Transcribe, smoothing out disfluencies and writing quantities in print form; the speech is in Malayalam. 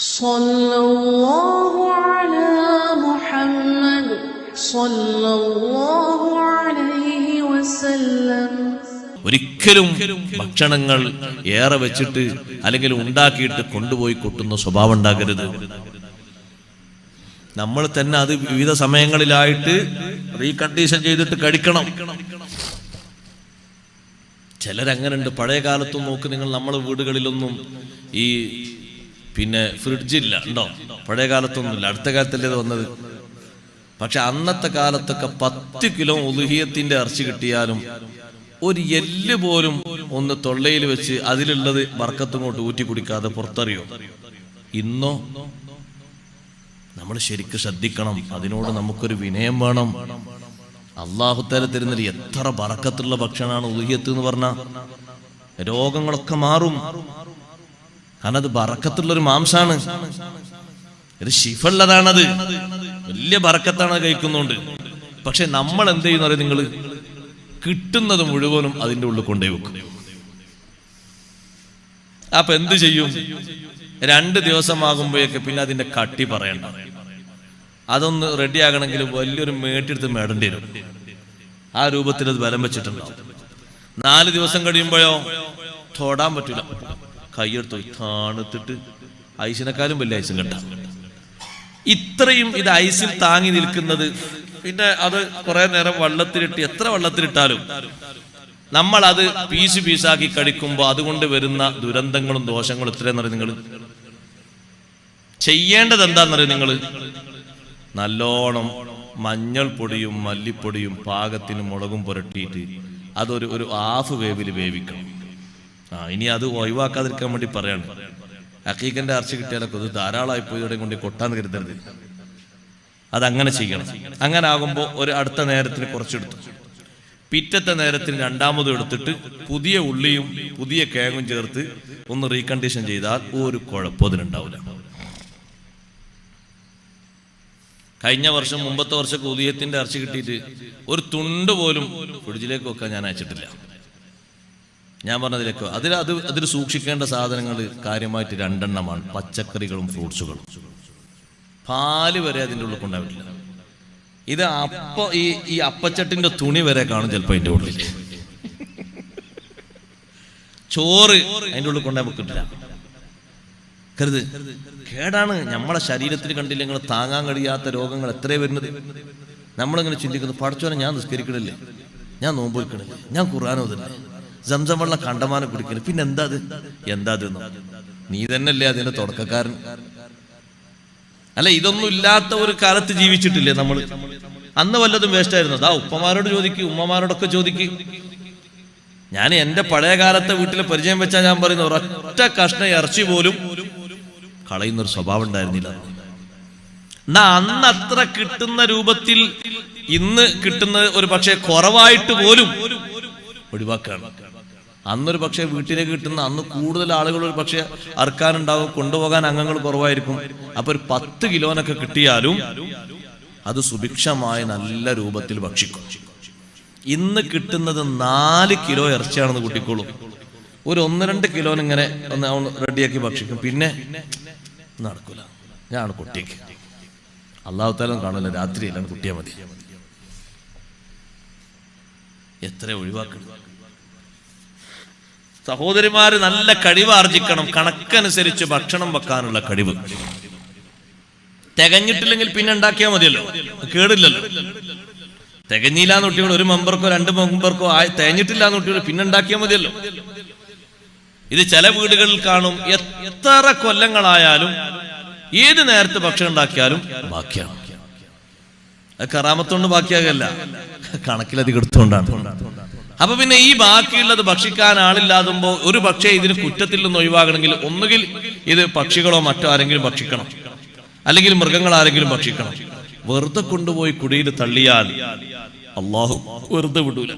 സല്ലല്ലാഹു അലാ മുഹമ്മദ് സല്ലല്ലാഹു അലൈഹി വസല്ലം. ഒരിക്കലും ഭക്ഷണങ്ങൾ ഏറെ വെച്ചിട്ട് അല്ലെങ്കിൽ ഉണ്ടാക്കിയിട്ട് കൊണ്ടുപോയി കൊട്ടുന്ന സ്വഭാവം ഉണ്ടാകരുത്. നമ്മൾ തന്നെ അത് വിവിധ സമയങ്ങളിലായിട്ട് റീകണ്ടീഷൻ ചെയ്തിട്ട് കഴിക്കണം. ചിലരങ്ങനുണ്ട്. പഴയ കാലത്തും നോക്ക് നിങ്ങൾ, നമ്മളെ വീടുകളിലൊന്നും ഈ ഫ്രിഡ്ജില്ല, ഉണ്ടോ? പഴയ കാലത്തൊന്നുമില്ല, അടുത്ത കാലത്തല്ലേ ഇത് വന്നത്. പക്ഷെ അന്നത്തെ കാലത്തൊക്കെ 10 കിലോ ഉളുഹിയത്തിന്റെ ഇറച്ചി കിട്ടിയാലും ഒരു എല്ല് പോലും ഒന്ന് തൊള്ളയിൽ വെച്ച് അതിലുള്ളത് ബർക്കത്തും കൊണ്ട് ഊറ്റി കുടിക്കാതെ പുറത്തറിയോ? ഇന്നോ? നമ്മൾ ശരിക്കും ശ്രദ്ധിക്കണം. അതിനോട് നമുക്കൊരു വിനയം വേണം. അല്ലാഹു തആല തരുന്നത് എത്ര ബർക്കത്തുള്ള ഭക്ഷണമാണ് ഉളുഹിയത്ത് എന്ന് പറഞ്ഞാൽ. രോഗങ്ങളൊക്കെ മാറും. കാരണം അത് ബർക്കത്തുള്ളൊരു മാംസാണ്, ഒരു ശിഫുള്ളതാണത്, വലിയ ബർക്കത്താണ് കഴിക്കുന്നുണ്ട്. പക്ഷെ നമ്മൾ എന്ത് ചെയ്യുന്ന പറയാം, നിങ്ങൾ കിട്ടുന്നത് മുഴുവനും അതിൻ്റെ ഉള്ളിൽ കൊണ്ടുപോയി വെക്കും. അപ്പൊ എന്ത് ചെയ്യും? 2 ദിവസമാകുമ്പോഴേക്ക് പിന്നെ അതിന്റെ കട്ടി പറയണ്ട. അതൊന്ന് റെഡിയാകണമെങ്കിൽ വലിയൊരു മേട്ടെടുത്ത് മേടേണ്ടി വരും. ആ രൂപത്തിൽ അത് ബലം വെച്ചിട്ടുണ്ടാവും. 4 ദിവസം കഴിയുമ്പോഴോ തൊടാൻ പറ്റൂല. കൈയെടുത്ത് താണുത്തിട്ട് ഐസിനെക്കാളും വലിയ ഐസും കെട്ടാം. ഇത്രയും ഇത് ഐസിൽ താങ്ങി നിൽക്കുന്നത്. പിന്നെ അത് കുറെ നേരം വെള്ളത്തിലിട്ട്, എത്ര വെള്ളത്തിലിട്ടാലും നമ്മൾ അത് പീസാക്കി കഴിക്കുമ്പോൾ അതുകൊണ്ട് വരുന്ന ദുരന്തങ്ങളും ദോഷങ്ങളും എത്രയെന്നറിയാം നിങ്ങൾ. ചെയ്യേണ്ടത് എന്താണെന്നറിയാം നിങ്ങൾ? നല്ലോണം മഞ്ഞൾ പൊടിയും മല്ലിപ്പൊടിയും പാകത്തിന് മുളകും പുരട്ടിയിട്ട് അതൊരു ഹാഫ് വേവിൽ വേവിക്കണം. ഇനി അത് ഒഴിവാക്കാതിരിക്കാൻ വേണ്ടി പറയാണ്. അഖീഖന്റെ ഇറച്ചി കിട്ടിയാലൊക്കെ അത് ധാരാളമായി പോയി ഇവിടെ കൊണ്ട് കൊട്ടാന്ന് കരുതരുത്. അതങ്ങനെ ചെയ്യണം. അങ്ങനെ ആകുമ്പോൾ ഒരു അടുത്ത നേരത്തിന് കുറച്ചെടുത്തു, പിറ്റത്തെ നേരത്തിന് രണ്ടാമതും എടുത്തിട്ട് പുതിയ ഉള്ളിയും പുതിയ കിഴങ്ങും ചേർത്ത് ഒന്ന് റീകണ്ടീഷൻ ചെയ്താൽ ഒരു കുഴപ്പം അതിനുണ്ടാവില്ല. കഴിഞ്ഞ വർഷം, മുമ്പത്തെ വർഷമൊക്കെ ഉദയത്തിന്റെ ഇറച്ചി കിട്ടിയിട്ട് ഒരു തുണ്ട് പോലും ഫ്രിഡ്ജിലേക്ക് വെക്കാൻ ഞാൻ അയച്ചിട്ടില്ല. ഞാൻ പറഞ്ഞതിലേക്കോ അതിൽ സൂക്ഷിക്കേണ്ട സാധനങ്ങൾ കാര്യമായിട്ട് 2 എണ്ണമാണ്: പച്ചക്കറികളും ഫ്രൂട്ട്സുകളും. പാല് വരെ അതിൻ്റെ ഉള്ളിൽ കൊണ്ടാവില്ല. ഇത് ഈ അപ്പച്ചട്ടിന്റെ തുണി വരെ കാണും ചിലപ്പോൾ അതിൻ്റെ ഉള്ളിൽ. ചോറ് അതിൻ്റെ ഉള്ളിൽ കൊണ്ടാ വെക്കിട്ടില്ല. കരുത്, കേടാണ്. നമ്മളെ ശരീരത്തിൽ കണ്ടില്ല നിങ്ങൾ താങ്ങാൻ കഴിയാത്ത രോഗങ്ങൾ എത്രയേ വരുന്നത്. നമ്മളിങ്ങനെ ചിന്തിക്കുന്നു, പടച്ചോനെ ഞാൻ നിസ്കരിക്കണില്ലേ, ഞാൻ നോമ്പ് വെക്കണില്ലേ, ഞാൻ ഖുർആൻ ഓതുന്നില്ലേ, സംസം വെള്ളം കണ്ടമാനം കുടിക്കല്, പിന്നെ എന്താ നീ തന്നെയല്ലേ അതിന്റെ തുടക്കക്കാരൻ. അല്ല, ഇതൊന്നും ഇല്ലാത്ത ഒരു കാലത്ത് ജീവിച്ചിട്ടില്ലേ നമ്മൾ? അന്ന് വല്ലതും വേസ്റ്റായിരുന്നു. അതാ ഉപ്പമാരോട് ചോദിക്കും, ഉമ്മമാരോടൊക്കെ ചോദിക്കും. ഞാൻ എന്റെ പഴയ കാലത്തെ വീട്ടിലെ പരിചയം വെച്ചാൽ ഞാൻ പറയുന്ന ഒരൊറ്റ കഷ്ണ ഇറച്ചി പോലും കളയുന്നൊരു സ്വഭാവം ഉണ്ടായിരുന്നില്ല. എന്നാ അന്ന് അത്ര കിട്ടുന്ന രൂപത്തിൽ ഇന്ന് കിട്ടുന്നത് ഒരു പക്ഷേ കുറവായിട്ട് പോലും ഒഴിവാക്കാണ്. അന്നൊരു പക്ഷേ വീട്ടിലേക്ക് കിട്ടുന്ന അന്ന് കൂടുതൽ ആളുകൾ ഒരു പക്ഷെ അറുക്കാനുണ്ടാവും, കൊണ്ടുപോകാൻ അംഗങ്ങൾ കുറവായിരിക്കും. അപ്പൊ ഒരു 10 കിലോനൊക്കെ കിട്ടിയാലും അത് സുഭിക്ഷമായ നല്ല രൂപത്തിൽ ഭക്ഷിക്കും. ഇന്ന് കിട്ടുന്നത് 4 കിലോ ഇറച്ചിയാണെന്ന് കൂട്ടിക്കോളും. ഒരു 1-2 കിലോനിങ്ങനെ ഒന്ന് റെഡിയാക്കി ഭക്ഷിക്കും. പിന്നെ നടക്കൂല, ഞാൻ കുട്ടിക്ക് അല്ലാഹു തആല കാണില്ല, രാത്രിയിലാണ് കുട്ടിയാൽ മതി. എത്ര ഒഴിവാക്കണം. സഹോദരിമാര് നല്ല കഴിവ് ആർജിക്കണം. കണക്കനുസരിച്ച് ഭക്ഷണം വെക്കാനുള്ള കഴിവ്. തികഞ്ഞിട്ടില്ലെങ്കിൽ പിന്നെ ഉണ്ടാക്കിയാൽ മതിയല്ലോ, കേടില്ലല്ലോ. തികഞ്ഞില്ലാന്ന് കുട്ടികൾ 1 മെമ്പർക്കോ 2 മെമ്പർക്കോ തികഞ്ഞിട്ടില്ലാന്ന് കുട്ടികൾ പിന്നെ ഉണ്ടാക്കിയാൽ മതിയല്ലോ. ഇത് ചില വീടുകളിൽ കാണും, എത്ര കൊല്ലങ്ങളായാലും ഏത് നേരത്ത് ഭക്ഷണം ഉണ്ടാക്കിയാലും ബാക്കിയാണ്. അത് കറാമത്തോണ്ട് ബാക്കിയാകല്ല, കണക്കിലധികം എടുത്തുകൊണ്ടാണ്. അപ്പൊ പിന്നെ ഈ ബാക്കിയുള്ളത് ഭക്ഷിക്കാൻ ആളില്ലാതുമ്പോ ഒരു പക്ഷേ ഇതിന് കുറ്റത്തിൽ നിന്ന് ഒഴിവാകണമെങ്കിൽ ഒന്നുകിൽ ഇത് പക്ഷികളോ മറ്റോ ആരെങ്കിലും ഭക്ഷിക്കണം, അല്ലെങ്കിൽ മൃഗങ്ങൾ ആരെങ്കിലും ഭക്ഷിക്കണം. വെറുതെ കൊണ്ടുപോയി കുടിയിൽ തള്ളിയാൽ അല്ലാഹു വെറുതെ വിടൂല.